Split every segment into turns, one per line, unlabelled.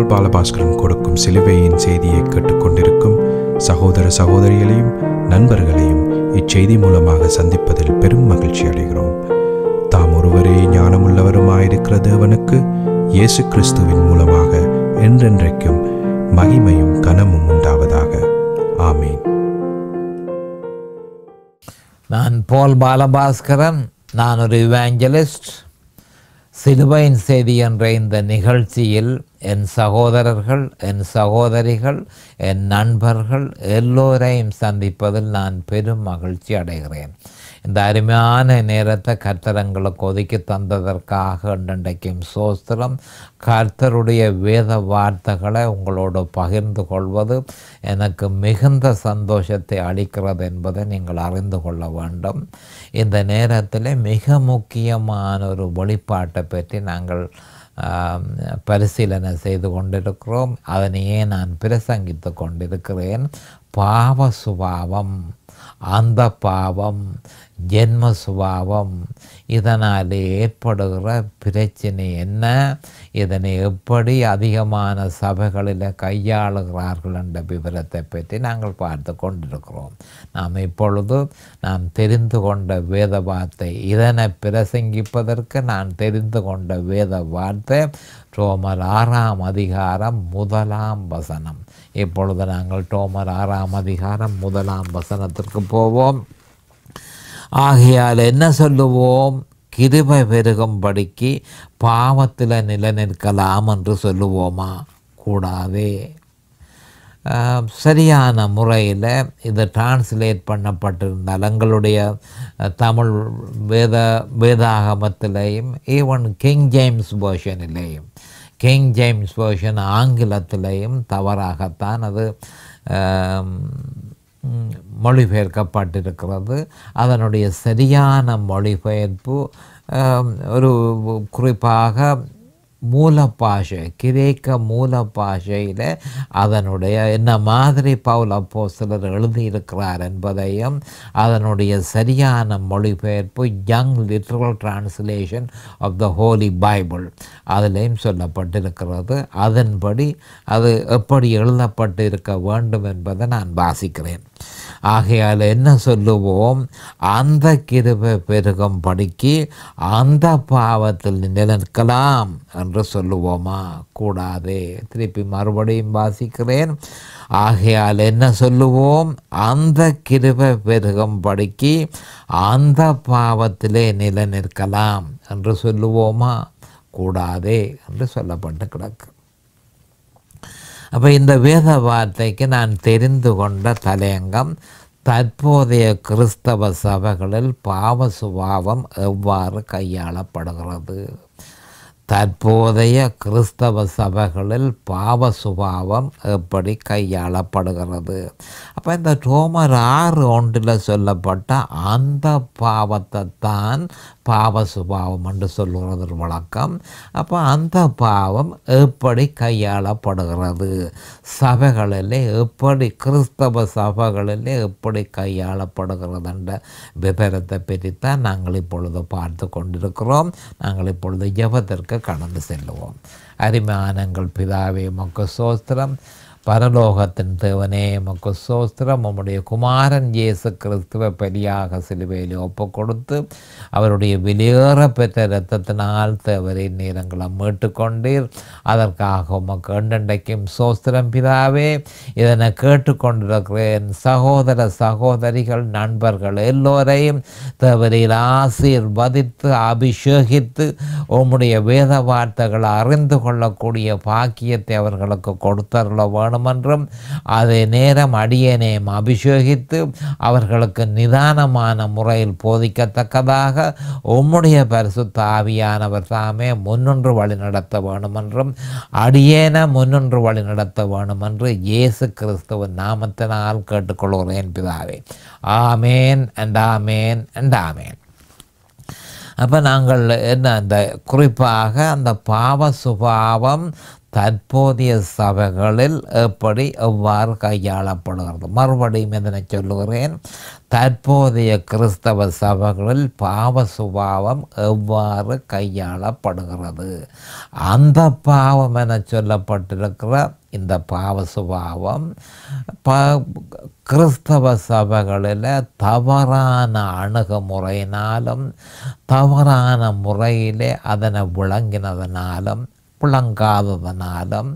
பால் பாலபாஸ்கரன் கொடுக்கும் சிலுவையின் செய்தியை கேட்டுக்கொண்டிருக்கும் சகோதர சகோதரிகளையும் நண்பர்களையும் இச்செய்தி மூலமாக சந்திப்பதில் பெரும் மகிழ்ச்சி அடைகிறோம். தாம் ஒருவரே ஞானமுள்ளவருமாயிருக்கிற தேவனுக்கு இயேசு கிறிஸ்துவின் மூலமாக என்றென்றைக்கும் மகிமையும் கனமும் உண்டாவதாக. ஆமீன்.
நான் பால் பாலபாஸ்கரன். நான் ஒரு இவாஞ்சலிஸ்ட். சிலுவையின் செய்தி என்ற இந்த நிகழ்ச்சியில் என் சகோதரர்கள், என் சகோதரிகள், என் நண்பர்கள் எல்லோரையும் சந்திப்பதில் நான் பெரும் மகிழ்ச்சி அடைகிறேன். இந்த அருமையான நேரத்தை கர்த்தரங்களுக்கு ஒதுக்கி தந்ததற்காக இன்றைக்கும் சோஸ்திரம். கர்த்தருடைய வேத வார்த்தைகளை உங்களோடு பகிர்ந்து கொள்வது எனக்கு மிகுந்த சந்தோஷத்தை அளிக்கிறது என்பதை நீங்கள் அறிந்து கொள்ள வேண்டும். இந்த நேரத்தில் மிக முக்கியமான ஒரு வெளிப்பாட்டை பற்றி நாங்கள் பரிசீலனை செய்து கொண்டிருக்கிறோம். அதனையே நான் பிரசங்கித்து கொண்டிருக்கிறேன். பாவ சுபாவம், அந்த பாவம், ஜென்ம சுபாவம், இதனால் ஏற்படுகிற பிரச்சனை என்ன, இதனை எப்படி அதிகமான சபைகளில் கையாளுகிறார்கள் என்ற விவரத்தை பற்றி நாங்கள் பார்த்து கொண்டிருக்கிறோம். நாம் இப்பொழுது நாம் தெரிந்து கொண்ட வேத வார்த்தை, இதனை பிரசங்கிப்பதற்கு நான் தெரிந்து கொண்ட வேத வார்த்தை ரோமர் 6ஆம் அதிகாரம் 1ஆம் வசனம். இப்பொழுது நாங்கள் ரோமர் 6ஆம் அதிகாரம் 1ஆம் வசனத்திற்கு போவோம். ஆகையால் என்ன சொல்லுவோம்? கிருபை பெருகும்படிக்கு பாவத்தில் நிலைநிற்கலாம் என்று சொல்லுவோமா? கூடாதே. சரியான முறையில் இது டிரான்ஸ்லேட் பண்ணப்பட்டிருந்தால் எங்களுடைய தமிழ் வேதாகமத்திலேயும் ஈவன் கிங் ஜேம்ஸ் வேர்ஷனிலேயும், கிங் ஜேம்ஸ் வேர்ஷன் ஆங்கிலத்திலேயும் தவறாகத்தான் அது மொழிபெயர்க்கப்பட்டிருக்கிறது. அதனுடைய சரியான மொழிபெயர்ப்பு ஒரு குறிப்பாக மூல பாஷை, கிரேக்க மூல பாஷையில் அதனுடைய என்ன மாதிரி பவுல் அப்போஸ்தலர் எழுதியிருக்கிறார் என்பதையும், அதனுடைய சரியான மொழிபெயர்ப்பு Young literal translation of the holy Bible அதிலையும் சொல்லப்பட்டிருக்கிறது. அதன்படி அது எப்படி எழுதப்பட்டு இருக்க வேண்டும் என்பதை நான் வாசிக்கிறேன். ஆகையால் என்ன சொல்லுவோம்? அந்த கிருபை பெருகும் படிக்கு அந்த பாவத்தில் நிலைநிற்கலாம் என்று சொல்லுவோமா? கூடாதே. திருப்பி மறுபடியும் வாசிக்கிறேன். ஆகையால் என்ன சொல்லுவோம்? அந்த கிருபை பெருகும் படிக்கு அந்த பாவத்திலே நிலைநிற்கலாம் என்று சொல்லுவோமா? கூடாதே என்று சொல்லப்பட்டு கிடக்கு. அப்போ இந்த வேத வார்த்தைக்கு நான் தெரிந்து கொண்ட தலையங்கம், தற்போதைய கிறிஸ்தவ சபைகளில் பாவ சுபாவம் எவ்வாறு கையாளப்படுகிறது. தற்போதைய கிறிஸ்தவ சபைகளில் பாவ சுபாவம் எப்படி கையாளப்படுகிறது. அப்போ இந்த ரோமர் 6:1 சொல்லப்பட்ட அந்த பாவத்தை தான் பாவ சுபாவம் என்று சொல்கிறது ஒரு வழக்கம். அப்போ அந்த பாவம் எப்படி கையாளப்படுகிறது, சபைகளிலே எப்படி, கிறிஸ்தவ சபைகளிலே எப்படி கையாளப்படுகிறது என்ற விவரத்தை பற்றித்தான் நாங்கள் இப்பொழுது பார்த்து கொண்டிருக்கிறோம். நாங்கள் இப்பொழுது ஜெபத்திற்கு கடந்து செல்லுவோம். அருமையான எங்கள் பிதாவே, உமக்கு ஸ்தோத்திரம். பரலோகத்தின் தேவனே, உமக்கு ஸ்தோத்திரம். உம்முடைய குமாரன் இயேசு கிறிஸ்துவை பலியாக சிலுவையில் ஒப்பு கொடுத்து அவருடைய வெளியேற பெற்ற இரத்தத்தினால் தேவரின் நேரங்களை மீட்டுக்கொண்டீர். அதற்காக உமக்கு என்றென்றைக்கும் ஸ்தோத்திரம் பிதாவே. இதனை கேட்டுக்கொண்டிருக்கிறேன் சகோதர சகோதரிகள், நண்பர்கள் எல்லோரையும் தேவரில் ஆசீர்வதித்து அபிஷேகித்து உம்முடைய வேத வார்த்தைகளை அறிந்து கொள்ளக்கூடிய பாக்கியத்தை அவர்களுக்கு கொடுத்தருள வேணும் என்றும், அதே நேரம் அடியேனையும் அபிஷேகித்து அவர்களுக்கு நிதானமான முறையில் போதிக்கத்தக்கதாக உம்முடைய பரிசுத்த ஆவியானவர் தாமே முன்னின்று வழி நடத்த வேணும் என்றும், அடியேன முன்னின்று வழி நடத்த வேணும் என்று இயேசு கிறிஸ்துவின் நாமத்தினால் கேட்டுக்கொள்கிறேன் பிதாவே. ஆமேன் அண்ட் ஆமேன் அண்ட் ஆமேன். அப்போ நாங்கள் என்ன, அந்த குறிப்பாக அந்த பாவ சுபாவம் தற்போதைய சபைகளில் எவ்வாறு கையாளப்படுகிறது. மறுபடியும் இதனை சொல்லுகிறேன். தற்போதைய கிறிஸ்தவ சபைகளில் பாவ சுபாவம் எவ்வாறு கையாளப்படுகிறது. அந்த பாவம் என சொல்லப்பட்டிருக்கிற இந்த பாவ சுபாவம் கிறிஸ்தவ சபைகளில் தவறான அணுகுமுறையினாலும் தவறான முறையிலே அதனை விளங்கினதனாலும் விளங்காததனாலும்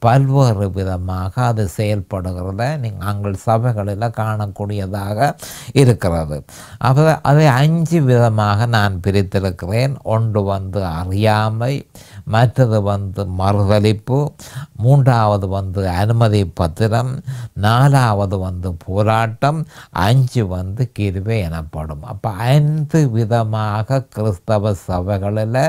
பல்வேறு விதமாக அது செயல்படுகிறத நாங்கள் சபைகளில் காணக்கூடியதாக இருக்கிறது. அதை 5 விதமாக நான் பிரித்திருக்கிறேன். ஒன்று அறியாமை, மற்றது மறுதலிப்பு, 3வது அனுமதி பத்திரம், 4வது போராட்டம், 5 கிருபை எனப்படும். அப்போ 5 விதமாக கிறிஸ்தவ சபைகளில்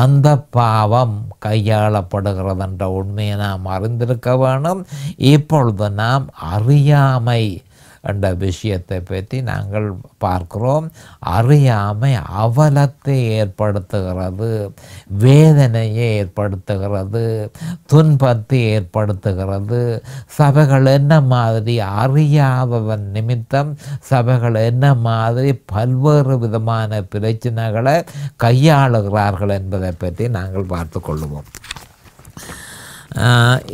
அந்த பாவம் கையாளப்படுகிறது என்ற உண்மையை நாம் அறிந்திருக்க வேணும். இப்பொழுது நாம் அறியாமை என்ற விஷயத்தை பற்றி நாங்கள் பார்க்கிறோம். அறியாமை அவலத்தை ஏற்படுத்துகிறது, வேதனையை ஏற்படுத்துகிறது, துன்பத்தை ஏற்படுத்துகிறது. சபைகள் என்ன மாதிரி அறியாததன் நிமித்தம் சபைகள் என்ன மாதிரி பல்வேறு விதமான பிரச்சனைகளை கையாளுகிறார்கள் என்பதை பற்றி நாங்கள் பார்த்து கொள்வோம்.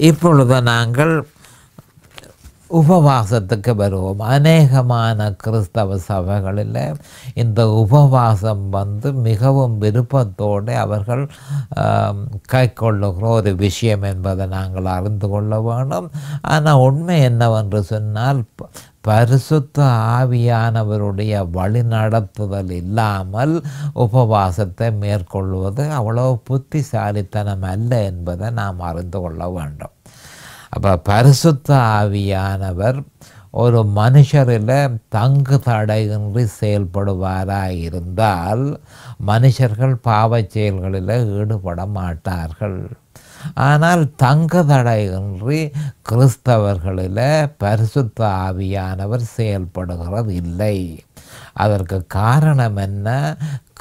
இப்பொழுது நாங்கள் உபவாசத்துக்கு வருவோம். அநேகமான கிறிஸ்தவ சபைகளில் இந்த உபவாசம் மிகவும் விருப்பத்தோடு அவர்கள் கைக்கொள்ளுகிற ஒரு விஷயம் என்பதை நாங்கள் அறிந்து கொள்ள வேண்டும். ஆனால் உண்மை என்னவென்று சொன்னால், பரிசுத்த ஆவியானவருடைய வழிநடத்துதல் இல்லாமல் உபவாசத்தை மேற்கொள்வது அவ்வளோ புத்திசாலித்தனம் அல்ல என்பதை நாம் அறிந்து கொள்ள வேண்டும். அப்போ பரிசுத்த ஆவியானவர் ஒரு மனுஷரில் தங்கு தடையின்றி செயல்படுவாராக இருந்தால் மனுஷர்கள் பாவச் செயல்களில் ஈடுபட மாட்டார்கள். ஆனால் தங்கு தடையின்றி கிறிஸ்தவர்களில் பரிசுத்த ஆவியானவர் செயல்படுகிறது இல்லை. அதற்கு காரணம் என்ன?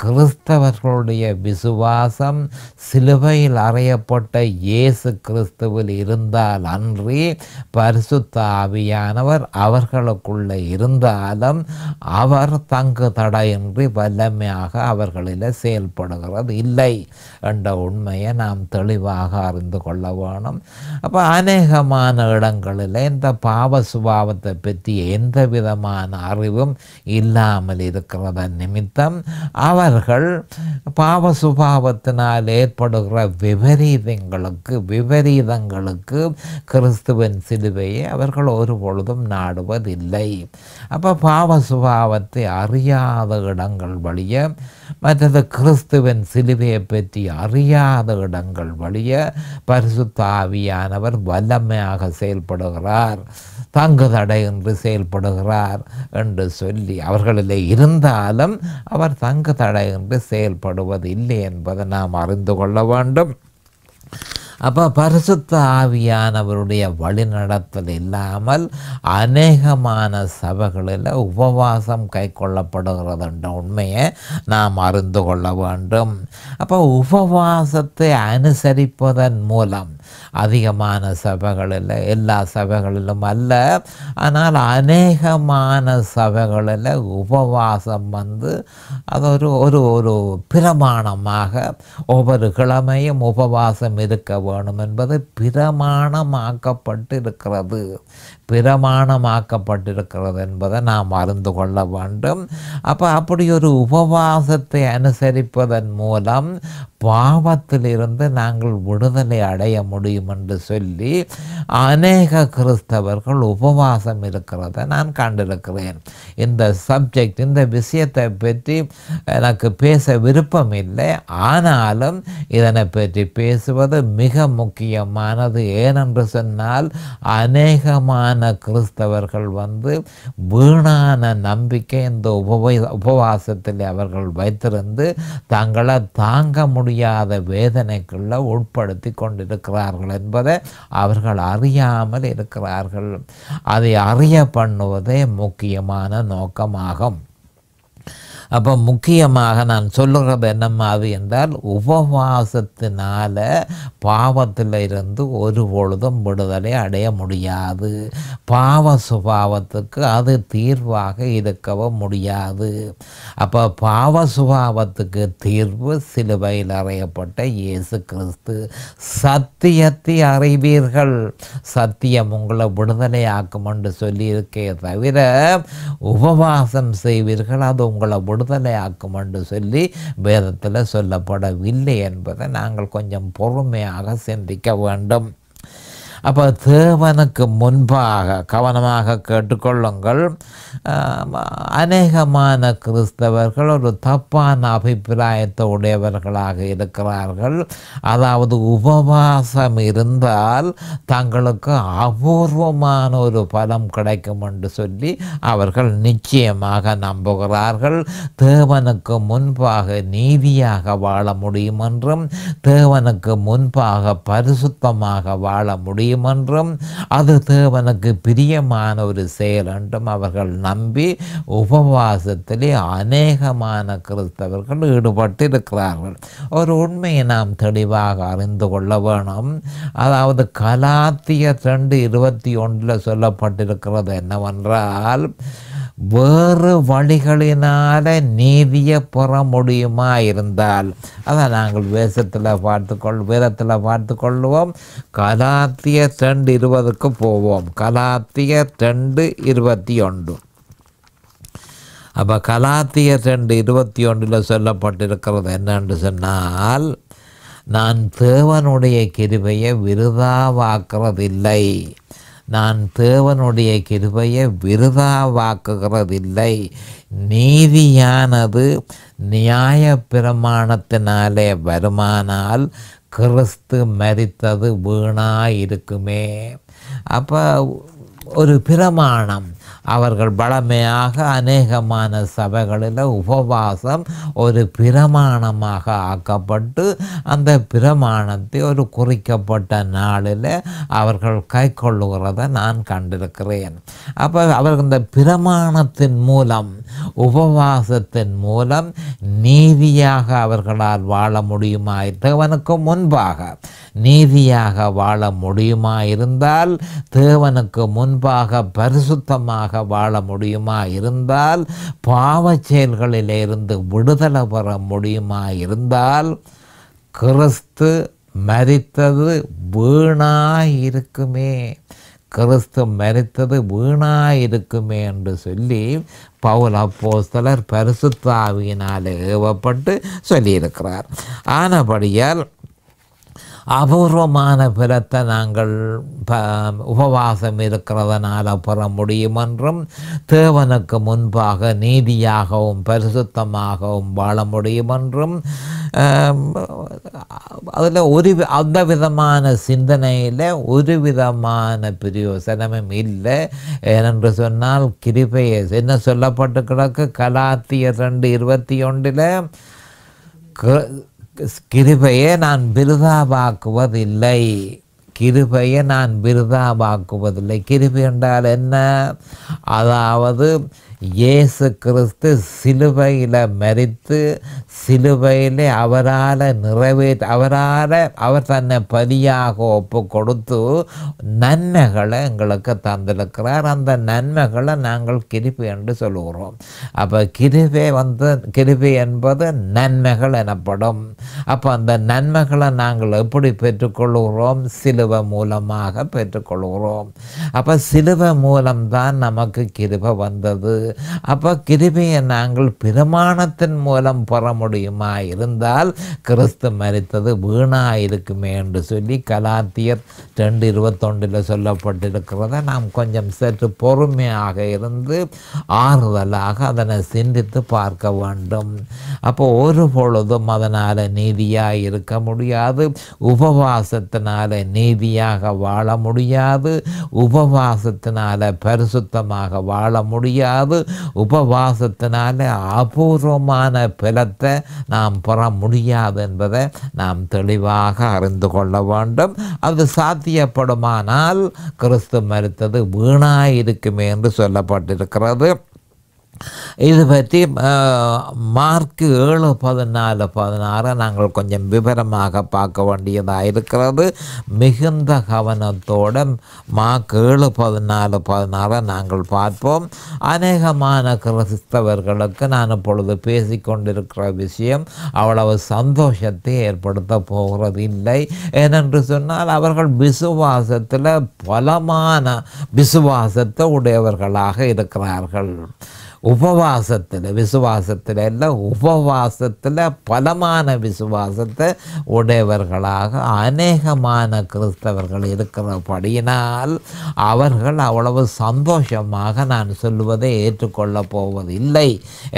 கிறிஸ்தவர்களுடைய விசுவாசம் சிலுவையில் அறையப்பட்ட இயேசு கிறிஸ்துவில் இருந்தால் அன்றி பரிசுத்த ஆவியானவர் அவர்களுக்குள்ளே இருந்தாலும் அவர் தங்கு தடையின்றி வல்லமையாக அவர்களில் செயல்படுகிறது இல்லை என்ற உண்மையை நாம் தெளிவாக அறிந்து கொள்ள வேணும். அப்போ அநேகமான இடங்களில் இந்த பாவ சுபாவத்தை பற்றி எந்த விதமான அறிவும் இல்லாமல் இருக்கிறத நிமித்தம் அவர்கள் பாவ சுபாவத்தினால் ஏற்படுகிற விபரீதங்களுக்கு கிறிஸ்துவின் சிலுவையை அவர்கள் ஒரு பொழுதும் நாடுவதில்லை. அப்போ பாவ சுபாவத்தை அறியாத இடங்கள் வழிய, மற்றது கிறிஸ்துவின் சிலுவையை பற்றி அறியாத இடங்கள் வழிய பரிசுத்த ஆவியானவர் வல்லமையாக செயல்படுகிறார், தங்கு தடையின்றி செயல்படுகிறார் என்று சொல்லி அவர்களில் இருந்தாலும் அவர் தங்கு தடையின்றி செயல்படுவது இல்லை என்பதை நாம் அறிந்து கொள்ள வேண்டும். அப்போ பரிசுத்த ஆவியானவருடைய வழிநடத்தல் இல்லாமல் அநேகமான சபைகளில் உபவாசம் கை கொள்ளப்படுகிறது என்ற உண்மையை நாம் அறிந்து கொள்ள வேண்டும். அப்போ உபவாசத்தை அனுசரிப்பதன் மூலம் அதிகமான சபைகளில், எல்லா சபைகளிலும் அல்ல, ஆனால் அநேகமான சபைகளில் உபவாசம் அது ஒரு பிரமாணமாக ஒவ்வொரு கிழமையும் உபவாசம் இருக்க வேணும் என்பது பிரமாணமாக்கப்பட்டிருக்கிறது என்பதை நாம் அறிந்து கொள்ள வேண்டும். அப்படி ஒரு உபவாசத்தை அனுசரிப்பதன் மூலம் பாவத்திலிருந்து நாங்கள் விடுதலை அடைய முடியும் என்று சொல்லி அநேக கிறிஸ்தவர்கள் உபவாசம் இருக்கிறத நான் கண்டிருக்கிறேன். இந்த விஷயத்தை பற்றி எனக்கு பேச விருப்பம் இல்லை, ஆனாலும் இதனை பற்றி பேசுவது மிக முக்கியமானது. ஏனென்று சொன்னால் அநேகமான கிறிஸ்தவர்கள் வீணான நம்பிக்கை இந்த உபவாசத்தில் அவர்கள் வைத்திருந்து தங்களை தாங்க முடியாத வேதனைக்குள்ள உட்படுத்தி கொண்டிருக்கிறார்கள் என்பதை அவர்கள் அறியாமல் இருக்கிறார்கள். அதை அறிய பண்ணுவதே முக்கியமான நோக்கமாகும். அப்போ முக்கியமாக நான் சொல்லுறது என்ன மாதிரி என்றால், உபவாசத்தினால பாவத்தில் இருந்து ஒரு பொழுதும் விடுதலை அடைய முடியாது. பாவ சுபாவத்துக்கு அது தீர்வாக இருக்கவும் முடியாது. அப்போ பாவ சுபாவத்துக்கு தீர்வு சிலுவையில் அறையப்பட்ட இயேசு கிறிஸ்து. சத்தியத்தை அறிவீர்கள், சத்தியம் உங்களை விடுதலையாக்கும் என்று சொல்லியிருக்கே தவிர உபவாசம் செய்வீர்கள் அது உங்களை விடுதலையாக்கும் என்று சொல்லி வேதத்தில் சொல்லப்படவில்லை என்பதை நாங்கள் கொஞ்சம் பொறுமையாக சிந்திக்க வேண்டும். அப்போ தேவனுக்கு முன்பாக கவனமாக கேட்டுக்கொள்ளுங்கள். அநேகமான கிறிஸ்தவர்கள் ஒரு தப்பான அபிப்பிராயத்தை உடையவர்களாக இருக்கிறார்கள். அதாவது உபவாசம் இருந்தால் தங்களுக்கு அபூர்வமான ஒரு பலம் கிடைக்கும் என்று சொல்லி அவர்கள் நிச்சயமாக நம்புகிறார்கள். தேவனுக்கு முன்பாக நீதியாக வாழ முடியும் என்றும் தேவனுக்கு முன்பாக பரிசுத்தமாக வாழ முடியும் என்றும் அது தேவனுக்கு பிரியமான ஒரு செயல் என்றும் அவர்கள் நம்பி உபவாசத்திலே அநேகமான கிறிஸ்தவர்கள் ஈடுபட்டு இருக்கிறார்கள். ஒரு உண்மையை நாம் தெளிவாக அறிந்து கொள்ள வேணும். அதாவது கலாத்தியர் 2:21 சொல்லப்பட்டிருக்கிறது என்னவென்றால், வேறு வழிகளினால நீதியை பெற முடியுமா இருந்தால், அதை நாங்கள் வேதத்தில் பார்த்து கொள்வோம். கலாத்தியர் 2:20 போவோம். கலாத்தியர் 2:21. அப்போ கலாத்தியர் 2:21 சொல்லப்பட்டிருக்கிறது என்னென்று சொன்னால், நான் தேவனுடைய கிருபையை விருதாவாக்குறதில்லை, நான் தேவனுடைய கிருபையை விருதாவாக்குகிறதில்லை. நீதியானது நியாய பிரமாணத்தினாலே வருமானால் கிறிஸ்து மரித்தது வீணாயிருக்குமே. அப்போ ஒரு பிரமாணம், அவர்கள் பழமையாக அநேகமான சபைகளில் உபவாசம் ஒரு பிரமாணமாக ஆக்கப்பட்டு அந்த பிரமாணத்தை ஒரு குறிக்கப்பட்ட நாளில் அவர்கள் கை கொள்ளுகிறத நான் கண்டிருக்கிறேன். அப்போ அவர்கள் இந்த பிரமாணத்தின் மூலம் உபவாசத்தின் மூலம் நீதியாக அவர்களால் வாழ முடியுமா, தேவனுக்கு முன்பாக நீதியாக வாழ முடியுமா இருந்தால், தேவனுக்கு முன்பாக பரிசுத்தமாக வாழ முடியுமா இருந்தால், பாவ செயல்களிலிருந்து விடுதலை பெற முடியுமா இருந்தால், கிறிஸ்து மரித்தது வீணாயிருக்குமே, கிறிஸ்து மரித்தது வீணாயிருக்குமே என்று சொல்லி பவுல் அப்போஸ்தலர் பரிசுத்த ஆவியினால் ஏவப்பட்டு சொல்லியிருக்கிறார். ஆனபடியால் அபூர்வமான பலத்தை நாங்கள் உபவாசம் இருக்கிறதுனால பெற முடியும் என்றும், தேவனுக்கு முன்பாக நீதியாகவும் பரிசுத்தமாகவும் வாழ முடியும் என்றும், அதில் அந்த விதமான சிந்தனையில் ஒரு விதமான பிரயோசனமும் இல்லை. ஏனென்று சொன்னால் கிருபையை என்ன சொல்லப்பட்டு கிடக்கு, கலாத்தியர் 2:21 கிருபையை நான் விருதாவாக்குவதில்லை, கிருபையை நான் விருதாவாக்குவதில்லை. கிருபை என்றால் என்ன? அதாவது இயேசு கிறிஸ்து சிலுவையில் மரித்து சிலுவையில் அவரால் அவர் தன்னை பலியாக ஒப்பு கொடுத்து நன்மைகளை எங்களுக்கு தந்திருக்கிறார். அந்த நன்மைகளை நாங்கள் கிருபை என்று சொல்லுகிறோம். அப்போ கிருபை என்பது நன்மைகள் எனப்படும். அப்போ அந்த நன்மைகளை நாங்கள் எப்படி பெற்றுக்கொள்கிறோம்? சிலுவை மூலமாக பெற்றுக்கொள்கிறோம். அப்போ சிலுவை மூலம்தான் நமக்கு கிருபை வந்தது. அப்போ கிருபையை நாங்கள் பிரமாணத்தின் மூலம் பெற முடியுமா இருந்தால் கிறிஸ்து மரித்தது வீணாயிருக்குமே என்று சொல்லி கலாத்தியர் 2:21 சொல்லப்பட்டிருக்கிறத நாம் கொஞ்சம் சற்று பொறுமையாக இருந்து ஆறுதலாக அதனை சிந்தித்து பார்க்க வேண்டும். அப்போ ஒரு பொழுதும் அதனால் நீதியாக இருக்க முடியாது, உபவாசத்தினால நீதியாக வாழ முடியாது, உபவாசத்தினால பரிசுத்தமாக வாழ முடியாது, உபவாசத்தினால அபூர்வமான பலத்தை நாம் பெற முடியாது என்பதை நாம் தெளிவாக அறிந்து கொள்ள வேண்டும். அது சாத்தியப்படுமானால் கிறிஸ்து மரித்தது வீணாயிருக்குமே என்று சொல்லப்பட்டிருக்கிறது. இது பற்றி மார்க்கு 7:14-16 நாங்கள் கொஞ்சம் விவரமாக பார்க்க வேண்டியதாக இருக்கிறது. மிகுந்த கவனத்தோடு மார்க் 7:14-16 நாங்கள் பார்ப்போம். அநேகமான கிறிஸ்தவர்களுக்கு நான் இப்பொழுது பேசிக்கொண்டிருக்கிற விஷயம் அவ்வளவு சந்தோஷத்தை ஏற்படுத்த போகிறது இல்லை. ஏனென்று சொன்னால் அவர்கள் விசுவாசத்தில் பலமான விசுவாசத்தை உடையவர்களாக இருக்கிறார்கள். விசுவாசத்தில் இல்லை, உபவாசத்தில் பலமான விசுவாசத்தை உடையவர்களாக அநேகமான கிறிஸ்தவர்கள் இருக்கிறபடியினால் அவர்கள் அவ்வளவு சந்தோஷமாக நான் சொல்லுவதை ஏற்றுக்கொள்ளப் போவதில்லை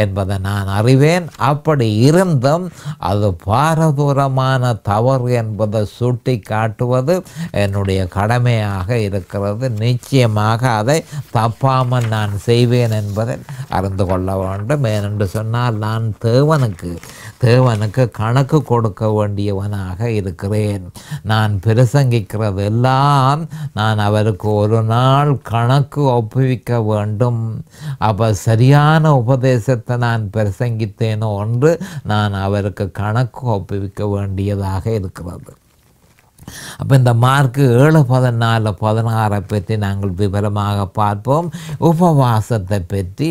என்பதை நான் அறிவேன். அப்படி இருந்தும் அது பாரதூரமான தவறு என்பதை சுட்டி காட்டுவது என்னுடைய கடமையாக இருக்கிறது. நிச்சயமாக அதை தப்பாமல் நான் செய்வேன் என்பதை அறிந்து கொள்ள வேண்டும். ஏனென்று சொன்னால் நான் தேவனுக்கு கணக்கு கொடுக்க வேண்டியவனாக இருக்கிறேன். நான் பிரசங்கிக்கிறது எல்லாம் நான் அவருக்கு ஒரு நாள் கணக்கு ஒப்புவிக்க வேண்டும். அப்போ சரியான உபதேசத்தை நான் பிரசங்கித்தேனோ ஒன்று நான் அவருக்கு கணக்கு ஒப்புவிக்க வேண்டியதாக இருக்கிறது. அப்போ இந்த மார்க்கு 7:14-16 பற்றி நாங்கள் விவரமாக பார்ப்போம். உபவாசத்தை பற்றி,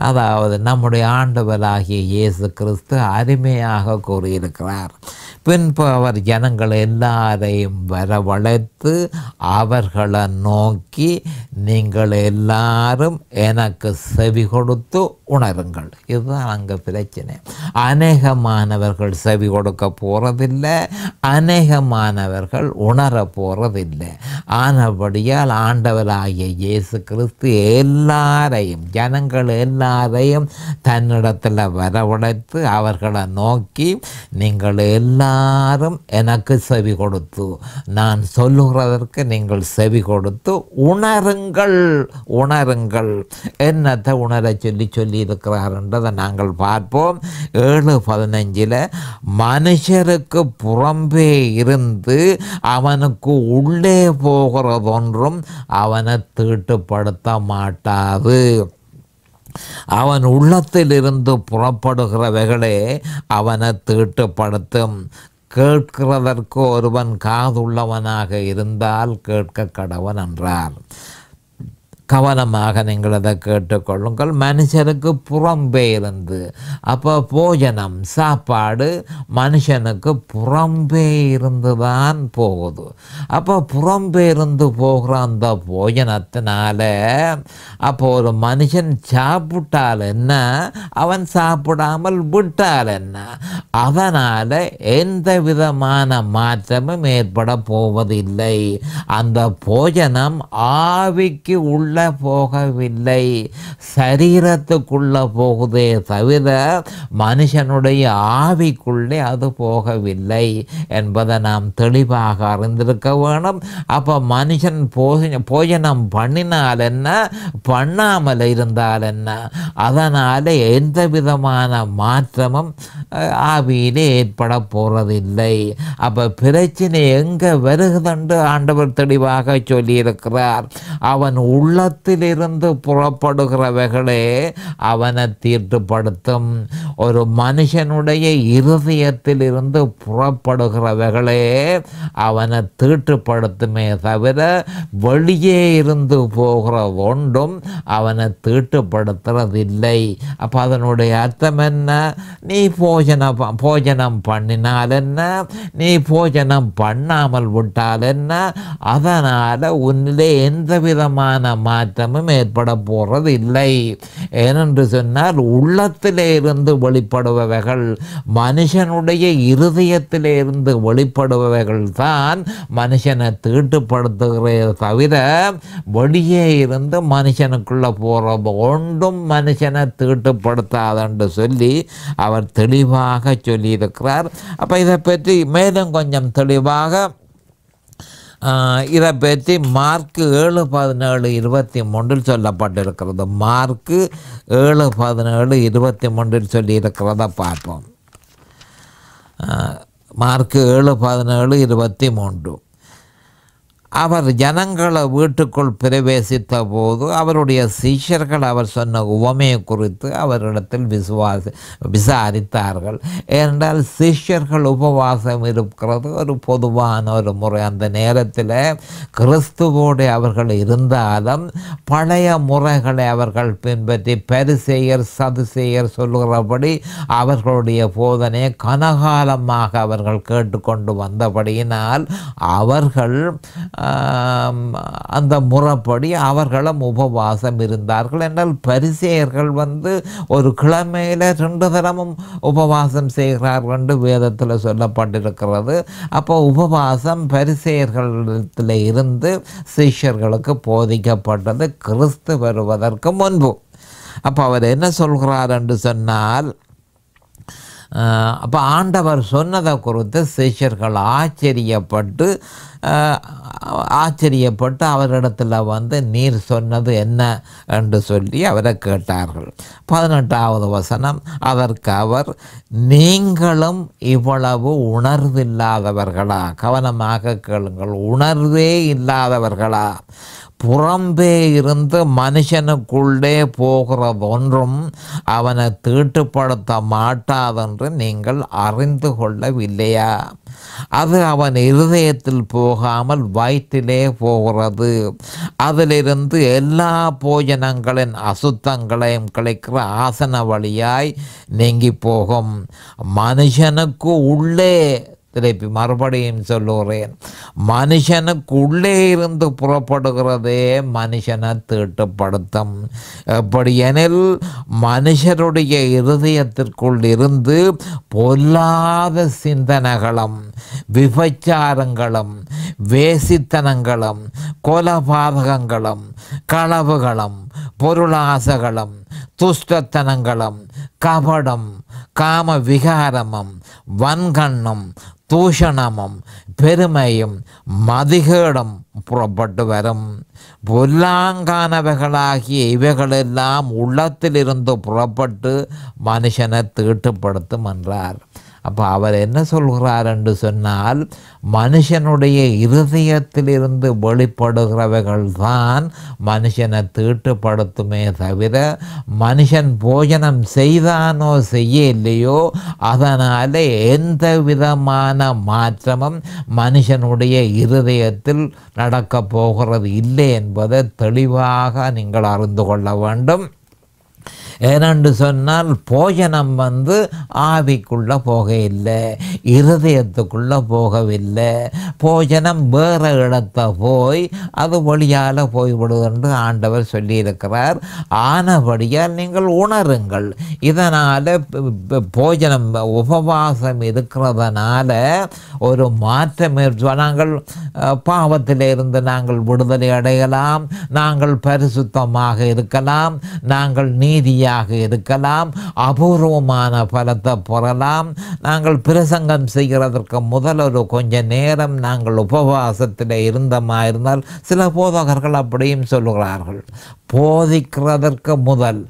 அதாவது நம்முடைய ஆண்டவராகிய இயேசு கிறிஸ்து அருமையாக கூறியிருக்கிறார். பின்பு அவர் ஜனங்கள் எல்லாரையும் வரவழைத்து அவர்களை நோக்கி, நீங்கள் எல்லாரும் எனக்கு செவி கொடுத்து உணருங்கள். இதுதான் அங்கே பிரச்சனை. அநேகமானவர்கள் செவி கொடுக்க போகிறதில்லை, அநேகமானவர்கள் உணர போகிறதில்லை. ஆனபடியால் ஆண்டவராகிய இயேசு கிறிஸ்து எல்லாரையும், ஜனங்கள் எல்லாரையும் தன்னிடத்தில் வரவழைத்து அவர்களை நோக்கி, நீங்கள் எல்லாரும் எனக்கு செவி கொடுத்து, நான் சொல்லுகிறதற்கு நீங்கள் செவி கொடுத்து உணருங்கள். என்னத்தை உணர சொல்லி இருக்கிறார் என்றதை நாங்கள் பார்ப்போம். 7:15 மனுஷருக்கு புறம்பே இருந்து அவனுக்கு உள்ளே போகிறதொன்றும் அவனை தீட்டுப்படுத்த மாட்டாது. அவன் உள்ளத்திலிருந்து புறப்படுகிறவைகளே அவனை தீட்டுப்படுத்தும். கேட்கிறதற்கு ஒருவன் காதுள்ளவனாக இருந்தால் கேட்க கடவன் என்றார். கவனமாக நீங்கள் அதை கேட்டுக்கொள்ளுங்கள். மனுஷனுக்கு புறம்பே இருந்து, அப்போ போஜனம் சாப்பாடு மனுஷனுக்கு புறம்பே இருந்து தான் போகுது. அப்போ புறம்பே இருந்து போகிற அந்த போஜனத்தினால அப்போ ஒரு மனுஷன் சாப்பிட்டால் என்ன, அவன் சாப்பிடாமல் விட்டால் என்ன, அதனால் எந்த விதமான மாற்றமும் ஏற்பட போவதில்லை. அந்த போஜனம் ஆவிக்கு உள்ள போகவில்லை, சரீரத்துக்குள்ள போகுதே தவிர மனுஷனுடைய ஆவிக்குள்ளே அது போகவில்லை என்பதை நாம் தெளிவாக அறிந்திருக்க வேணும். அப்போ மனுஷன் போஜனம் பண்ணினால் என்ன, பண்ணாமல் இருந்தால் என்ன, அதனால் எந்த விதமான மாற்றமும் ஆவியிலே ஏற்பட போறதில்லை. அப்போ பிரச்சனை எங்கே வருகுதென்று ஆண்டவர் தெளிவாக சொல்லியிருக்கிறார். அவன் உள்ளத்திலிருந்து புறப்படுகிறவைகளே அவனை தீட்டுப்படுத்தும். ஒரு மனுஷனுடைய இருதயத்திலிருந்து புறப்படுகிறவைகளே அவனை தீட்டுப்படுத்துமே தவிர வெளியே இருந்து போகிற ஒன்றும் அவனை தீட்டுப்படுத்துறதில்லை. அப்போ அதனுடைய அர்த்தம் என்ன, நீ போஜனம் பண்ணினால் என்ன, நீ போஜனம் பண்ணாமல் விட்டால் என்ன, அதனால் உன்னிலே எந்த விதமான மாற்றமும் ஏற்பட போகிறது இல்லை. ஏனென்று சொன்னால் உள்ளத்திலே இருந்து வெளிப்படுபவைகள், மனுஷனுடைய இருதயத்திலே இருந்து வெளிப்படுபவைகள் தான் மனுஷனை தீட்டுப்படுத்துகிறே தவிர வெளியே இருந்து மனுஷனுக்குள்ள போகிறது ஒன்றும் மனுஷனை தீட்டுப்படுத்தாதென்று சொல்லி அவர் தெளிவாக சொல்லியிருக்கிறார். அப்போ இதை பற்றி மேலும் கொஞ்சம் தெளிவாக இதை பற்றி மார்க்கு 7:17-23 சொல்லப்பட்டிருக்கிறது. மார்க்கு 7:17-23 சொல்லியிருக்கிறத பார்ப்போம். மார்க்கு 7:17-23 அவர் ஜனங்களை வீட்டுக்குள் பிரவேசித்த போது அவருடைய சீஷர்கள் அவர் சொன்ன உவமையை குறித்து அவரிடத்தில் விசாரித்தார்கள். ஏனென்றால் சீஷர்கள் உபவாசம் இருக்கிறது ஒரு பொதுவான ஒரு முறை. அந்த நேரத்தில் கிறிஸ்துவோடு அவர்கள் இருந்தாலும் பழைய முறைகளை அவர்கள் பின்பற்றி பரிசேயர் சதுசேயர் சொல்லுகிறபடி அவர்களுடைய போதனை கனகாலமாக அவர்கள் கேட்டுக்கொண்டு வந்தபடியினால் அவர்கள் அந்த முறைப்படி அவர்களும் உபவாசம் இருந்தார்கள். என்றால் பரிசேயர்கள் ஒரு கிழமையில் 2 தரமும் உபவாசம் செய்கிறார்கள் என்று வேதத்தில் சொல்லப்பட்டிருக்கிறது. அப்போ உபவாசம் பரிசேயர்களிடத்தில் இருந்து சீஷர்களுக்கு போதிக்கப்பட்டது கிறிஸ்து வருவதற்கு முன்பு. அப்போ அவர் என்ன சொல்கிறார் என்று சொன்னால், அப்போ ஆண்டவர் சொன்னதை குறித்து சீஷர்கள் ஆச்சரியப்பட்டு அவரிடத்தில் நீர் சொன்னது என்ன என்று சொல்லி அவரை கேட்டார்கள். 18வது வசனம், அதற்கு அவர், நீங்களும் இவ்வளவு உணர்வில்லாதவர்களா? கவனமாக கேளுங்கள், உணர்வே இல்லாதவர்களா? புறம்பே இருந்து மனுஷனுக்குள்ளே போகிறது ஒன்றும் அவனை தீட்டுப்படுத்த மாட்டாதென்று நீங்கள் அறிந்து கொள்ளவில்லையா? அது அவன் இருதயத்தில் போகாமல் வயிற்றிலே போகிறது. அதிலிருந்து எல்லா போஜனங்களின் அசுத்தங்களையும் கழிக்கிற ஆசன வழியாய் நீங்கி போகும். மனுஷனுக்கு உள்ளே, திருப்பி மறுபடியும் சொல்லுகிறேன், மனுஷனுக்கு உள்ளே இருந்து புறப்படுகிறதே மனுஷனை தீட்டுப்படுத்தும். எப்படியெனில் மனுஷருடைய இருதயத்திற்குள் இருந்து பொல்லாத சிந்தனைகளும் விபச்சாரங்களும் வேசித்தனங்களும் கொலபாதகங்களும் களவுகளும் பொருளாசைகளும் துஷ்டத்தனங்களும் கபடம் காம விகாரமும் வன்கண்ணும் தூஷணமும் பெருமையும் மதிகேடும் புறப்பட்டு வரும். பொல்லாங்கானவைகளாகிய இவைகளெல்லாம் உள்ளத்திலிருந்து புறப்பட்டு மனுஷனை தீட்டுப்படுத்தும் என்றார். அப்போ அவர் என்ன சொல்கிறார் என்று சொன்னால், மனுஷனுடைய இருதயத்திலிருந்து வெளிப்படுகிறவைகள் தான் மனுஷனை தீட்டுப்படுத்துமே தவிர மனுஷன் போஜனம் செய்தானோ செய்யலையோ அதனால் எந்த விதமான மாற்றமும் மனுஷனுடைய இருதயத்தில் நடக்கப் போகிறது இல்லை என்பதை தெளிவாக நீங்கள் அறிந்து கொள்ள வேண்டும். ஏனென்று சொன்னால் போஜனம் ஆவிக்குள்ளே போகவில்லை, இருதயத்துக்குள்ளே போகவில்லை. போஜனம் வேறு இடத்தை போய் அது வழியால் போய்விடுது என்று ஆண்டவர் சொல்லியிருக்கிறார். ஆனபடியால் நீங்கள் உணருங்கள். இதனால் போஜனம் உபவாசம் இருக்கிறதுனால ஒரு மாற்றம் நாங்கள் பாவத்திலிருந்து நாங்கள் விடுதலை அடையலாம், நாங்கள் பரிசுத்தமாக இருக்கலாம், நாங்கள் நீதியாக இருக்கலாம், அபூர்வமான பலத்தை பெறலாம். நாங்கள் பிரசங்கம் செய்கிறதற்கு முதல் ஒரு கொஞ்ச நேரம் நாங்கள் உபவாசத்தில் இருந்தமாயிருந்தால் சில போதகர்கள் அப்படியும் சொல்லுகிறார்கள், போதிக்கிறதற்கு முதல்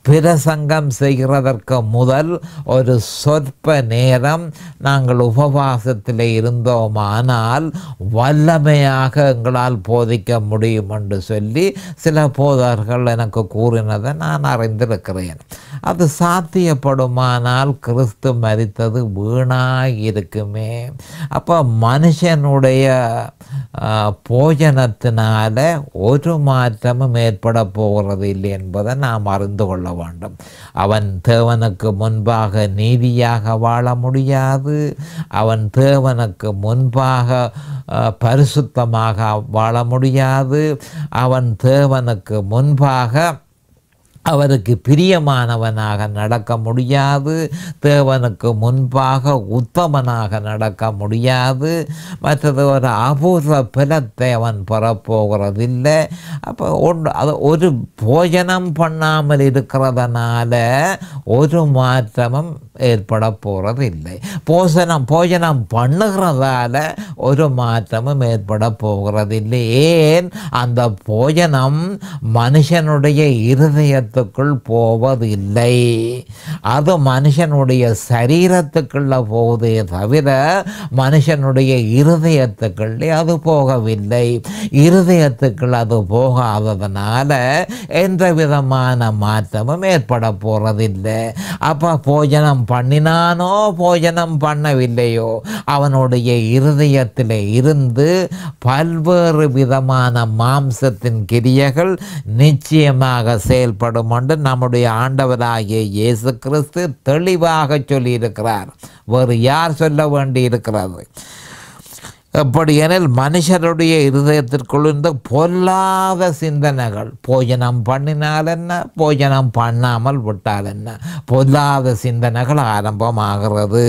பிரசங்கம் செய்கிறதற்கு முதல் ஒரு சொற்ப நேரம் நாங்கள் உபவாசத்தில் இருந்தோமானால் வல்லமையாக எங்களால் போதிக்க முடியும் என்று சொல்லி சில போதகர்கள் எனக்கு கூறினதை நான் அறிந்திருக்கிறேன். அது சாத்தியப்படுமானால் கிறிஸ்து மரித்தது வீணாக இருக்குமே. அப்போ மனுஷனுடைய போஜனத்தினால ஒரு மாற்றமும் ஏற்பட போகிறது இல்லை என்பதை நாம் அறிந்து கொள்ள வேண்டும். அவன் தேவனுக்கு முன்பாக நீதியாக வாழ முடியாது, அவன் தேவனுக்கு முன்பாக பரிசுத்தமாக வாழ முடியாது, அவன் தேவனுக்கு முன்பாக அவருக்கு பிரியமானவனாக நடக்க முடியாது, தேவனுக்கு முன்பாக உத்தமனாக நடக்க முடியாது, மற்றது ஒரு அபூர்வ பலத்தை அவன் பெறப்போகிறதில்லை. அப்போ அது ஒரு போஜனம் பண்ணாமல் இருக்கிறதுனால ஒரு மாற்றமும் ஏற்பட போகிறது இல்லை. போஜனம் பண்ணுகிறதால ஒரு மாற்றமும் ஏற்பட போகிறதில்லை. ஏன்? அந்த போஜனம் மனுஷனுடைய இருதயத்தை இருதயத்துக்குள் போவதில்லை. அது மனுஷனுடைய சரீரத்துக்குள்ள போவதே தவிர மனுஷனுடைய இருதயத்துக்குள்ளே அது போகவில்லை. இருதயத்துக்குள் அது போகாததுனால எந்த விதமான மாற்றமும் ஏற்பட போறதில்லை. அப்போ போஜனம் பண்ணினானோ போஜனம் பண்ணவில்லையோ அவனுடைய இருதயத்தில் இருந்து பல்வேறு விதமான மாம்சத்தின் கிரியைகள் நிச்சயமாக செயல்படும் என்று நம்முடைய ஆண்டவராகிய இயேசு கிறிஸ்து தெளிவாக சொல்லியிருக்கிறார். வேறு யார் சொல்ல வேண்டி இருக்கிறது? எப்படியெனில் மனுஷருடைய இருதயத்திற்குள் இருந்து பொல்லாத சிந்தனைகள், போஜனம் பண்ணினால் என்ன, போஜனம் பண்ணாமல் விட்டால் என்ன, பொல்லாத சிந்தனைகள் ஆரம்பமாகிறது.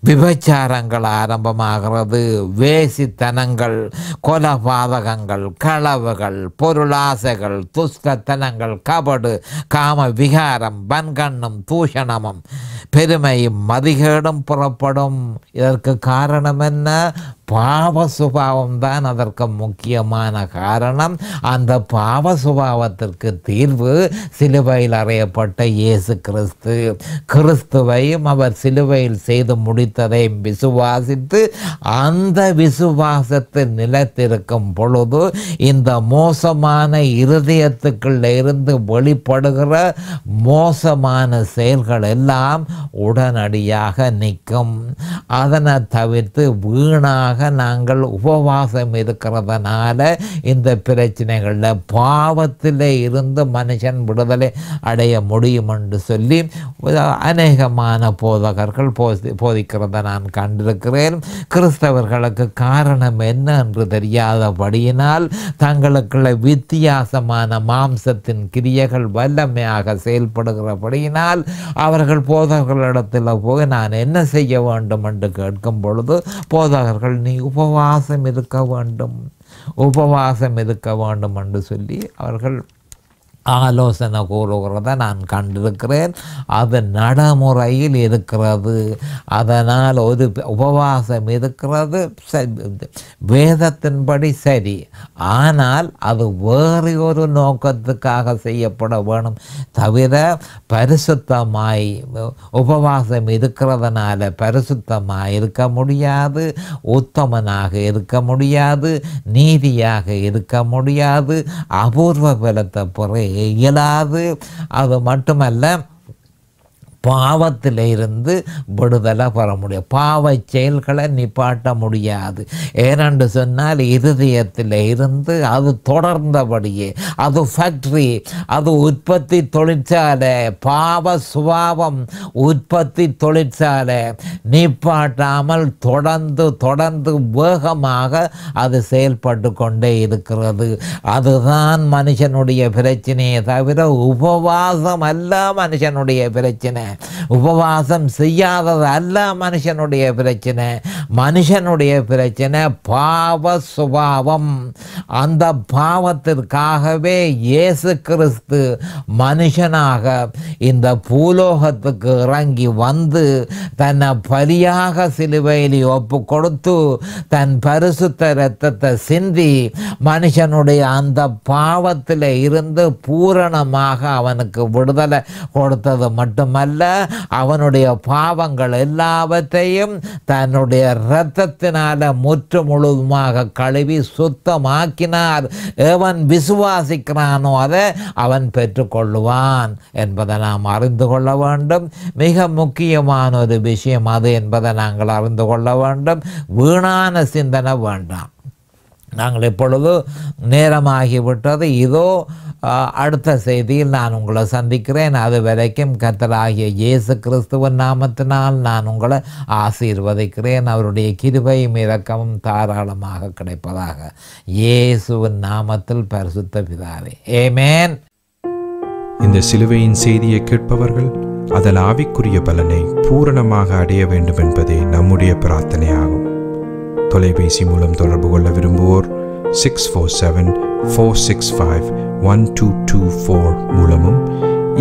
விபச்சாரங்கள் ஆரம்பமாகிறது. வேசித்தனங்கள், கொலபாதகங்கள், களவுகள், பொருளாசைகள், துஷ்டத்தனங்கள், கபடு, காம விகாரம், வன்கண்ணும் தூஷணமும் பெருமையும் மதிகேடும் புறப்படும். இதற்கு காரணம் என்ன? பாவ சுபாவம் தான் அதற்கு முக்கியமான காரணம். அந்த பாவ சுபாவத்திற்கு தீர்வு சிலுவையில் அறையப்பட்ட இயேசு கிறிஸ்து. கிறிஸ்துவையும் அவர் சிலுவையில் செய்து முடித்ததையும் விசுவாசித்து அந்த விசுவாசத்தில் நிலைத்திருக்கும் பொழுது இந்த மோசமான இருதயத்துக்குள்ள இருந்து வெளிப்படுகிற மோசமான செயல்கள் எல்லாம் உடனடியாக நிற்கும். அதனை தவிர்த்து வீணாக நாங்கள் உபவாசம் இருக்கிறதுனால இந்த பிரச்சனைகளில் பாவத்தில் இருந்து மனுஷன் விடுதலை அடைய முடியும் என்று சொல்லி அநேகமான போதகர்கள் போதிக்கிறத நான் கண்டிருக்கிறேன். கிறிஸ்தவர்களுக்கு காரணம் என்ன என்று தெரியாதபடியினால் தங்களுக்குள்ள வித்தியாசமான மாம்சத்தின் கிரியைகள் வல்லமையாக செயல்படுகிறபடியினால் அவர்கள் போதகர்களிடத்தில் போய் நான் என்ன செய்ய வேண்டும் என்று கேட்கும் பொழுது போதகர்கள் நீ உபவாசம் இருக்க வேண்டும் என்று சொல்லி அவர்கள் ஆலோசனை கூறுகிறத நான் கண்டிருக்கிறேன். அது நடைமுறையில் இருக்கிறது. அதனால் ஒரு உபவாசம் இருக்கிறது வேதத்தின்படி சரி. ஆனால் அது வேறு ஒரு நோக்கத்துக்காக செய்யப்பட வேணும் தவிர பரிசுத்தமாய் உபவாசம் இருக்கிறதுனால பரிசுத்தமாய் இருக்க முடியாது, உத்தமனாக இருக்க முடியாது, நீதியாக இருக்க முடியாது, அபூர்வ பலத்தை பெற இயலாது. அது மட்டுமல்ல, பாவத்தில் இருந்து விடுதலை பெற முடியும். பாவ செயல்களை நிப்பாட்ட முடியாது. ஏனென்று சொன்னால் இருதயத்தில் இருந்து அது தொடர்ந்தபடியே அது ஃபேக்ட்ரி, அது உற்பத்தி தொழிற்சாலை, பாவ சுபாவம் உற்பத்தி தொழிற்சாலை. நிப்பாட்டாமல் தொடர்ந்து வேகமாக அது செயல்பட்டு கொண்டே இருக்கிறது. அதுதான் மனுஷனுடைய பிரச்சனையே தவிர உபவாசம் அல்ல மனுஷனுடைய பிரச்சனை. உபவாசம் செய்யாதது அல்ல மனுஷனுடைய பிரச்சனை. மனுஷனுடைய பிரச்சனை பாவ சுபாவம். அந்த பாவத்திற்காகவே இயேசு கிறிஸ்து மனுஷனாக இந்த பூலோகத்துக்கு இறங்கி வந்து தன்னை பலியாக சிலுவையில் ஒப்பு கொடுத்து தன் பரிசுத்த இரத்தத்தை சிந்தி மனுஷனுடைய அந்த பாவத்தில் இருந்து பூரணமாக அவனுக்கு விடுதலை கொடுத்தது மட்டுமல்ல, அவனுடைய பாவங்கள் எல்லாவற்றையும் தன்னுடைய இரத்தத்தினால முற்று முழுதுமாக கழுவி சுத்தமாக்கினார். எவன் விசுவாசிக்கிறானோ அதை அவன் பெற்றுக்கொள்ளுவான் என்பதை நாம் அறிந்து கொள்ள வேண்டும். மிக முக்கியமான ஒரு விஷயம் அது என்பதை நாங்கள் அறிந்து கொள்ள வேண்டும். வீணான சிந்தனை வேண்டாம். நாங்கள் இப்பொழுது நேரமாகிவிட்டது. இதோ அடுத்த செய்தியில் நான் உங்களை சந்திக்கிறேன். அது வரைக்கும் கர்த்தராகிய இயேசு கிறிஸ்துவின் நாமத்தினால் நான் உங்களை ஆசீர்வதிக்கிறேன். அவருடைய கிருபையும் இரக்கமும் தாராளமாக கிடைப்பதாக இயேசுவின் நாமத்தில் பரிசுத்த பிதாவே, ஆமென்.
இந்த சிலுவையின் செய்தியை கேட்பவர்கள் அதன் ஆவிக்குரிய பலனை பூரணமாக அடைய வேண்டும் என்பதே நம்முடைய பிரார்த்தனையாகும். தொலைபேசி மூலம் தொடர்பு கொள்ள விரும்புவோர் 647-465-1224 மூலமும்,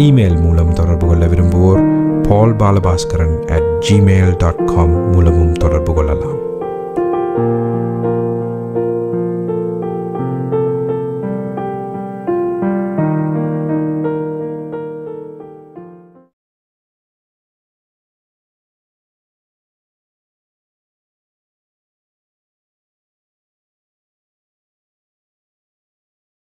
இமெயில் மூலம் தொடர்பு கொள்ள விரும்புவோர் paulbalabhaskaran@gmail.com மூலமும் தொடர்பு கொள்ளலாம்.